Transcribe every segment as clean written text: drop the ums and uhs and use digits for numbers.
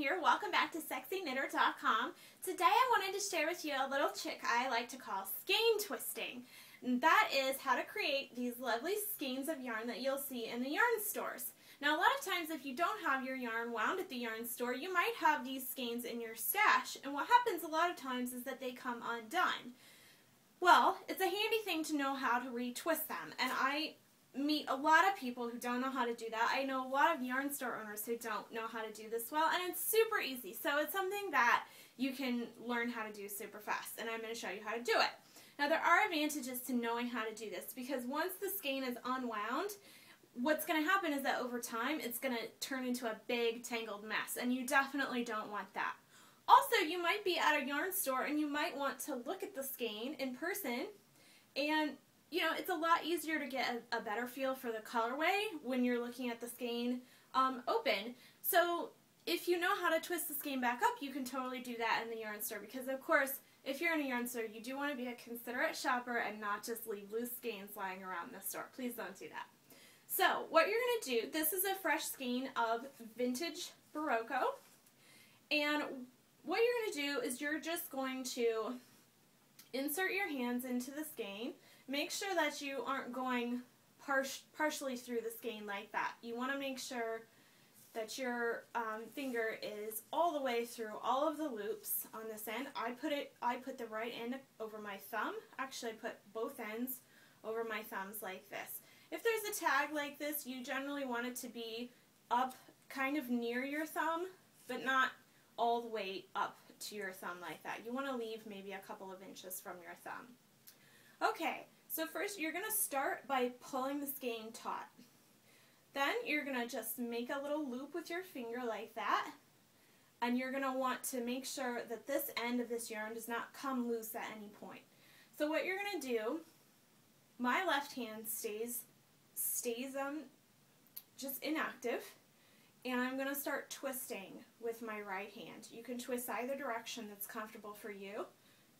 here. Welcome back to sexyknitter.com. Today I wanted to share with you a little trick I like to call skein twisting. And that is how to create these lovely skeins of yarn that you'll see in the yarn stores. Now a lot of times if you don't have your yarn wound at the yarn store, you might have these skeins in your stash, and what happens a lot of times is that they come undone. Well, it's a handy thing to know how to retwist them, and I meet a lot of people who don't know how to do that. I know a lot of yarn store owners who don't know how to do this well, and it's super easy. So it's something that you can learn how to do super fast, and I'm going to show you how to do it. Now there are advantages to knowing how to do this, because once the skein is unwound, what's going to happen is that over time it's going to turn into a big tangled mess, and you definitely don't want that. Also, you might be at a yarn store and you might want to look at the skein in person, and you know, it's a lot easier to get a better feel for the colorway when you're looking at the skein open. So if you know how to twist the skein back up, you can totally do that in the yarn store, because of course if you're in a yarn store, you do want to be a considerate shopper and not just leave loose skeins lying around the store. Please don't do that. So what you're going to do, this is a fresh skein of vintage Barocco, and what you're going to do is you're just going to insert your hands into the skein. Make sure that you aren't going partially through the skein like that. You want to make sure that your finger is all the way through all of the loops on this end. I put the right end over my thumb. Actually, I put both ends over my thumbs like this. If there's a tag like this, you generally want it to be up kind of near your thumb, but not all the way up to your thumb like that. You want to leave maybe a couple of inches from your thumb. Okay, so first you're going to start by pulling the skein taut. Then you're going to just make a little loop with your finger like that, and you're going to want to make sure that this end of this yarn does not come loose at any point. So what you're going to do, my left hand stays just inactive, and I'm going to start twisting with my right hand. You can twist either direction that's comfortable for you.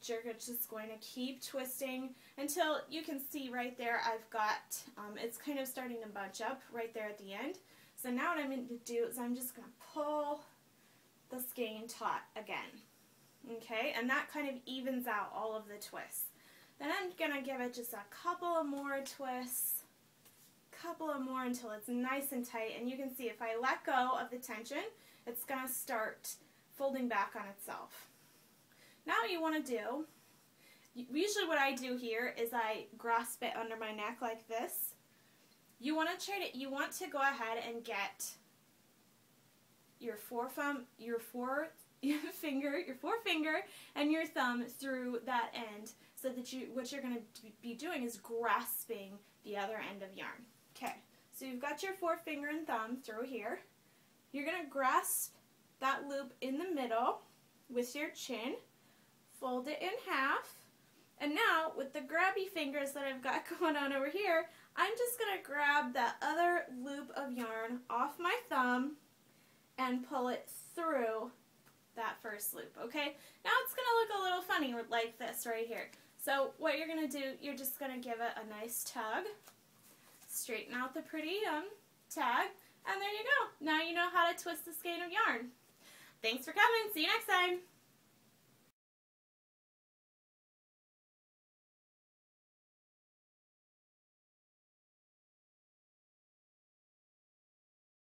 You're just going to keep twisting until you can see right there I've got, it's kind of starting to bunch up right there at the end. So now what I'm going to do is I'm just going to pull the skein taut again. Okay, and that kind of evens out all of the twists. Then I'm going to give it just a couple of more twists, couple of more until it's nice and tight, and you can see if I let go of the tension, it's going to start folding back on itself. Now what you want to do, usually what I do here is I grasp it under my neck like this. You want to go ahead and get your forefinger and your thumb through that end, so that what you're going to be doing is grasping the other end of yarn. Okay, so you've got your forefinger and thumb through here. You're going to grasp that loop in the middle with your chin, fold it in half, and now with the grabby fingers that I've got going on over here, I'm just going to grab that other loop of yarn off my thumb and pull it through that first loop. Okay, now it's going to look a little funny like this right here. So what you're going to do, you're just going to give it a nice tug, straighten out the pretty tag, and there you go. Now you know how to twist the skein of yarn. Thanks for coming. See you next time.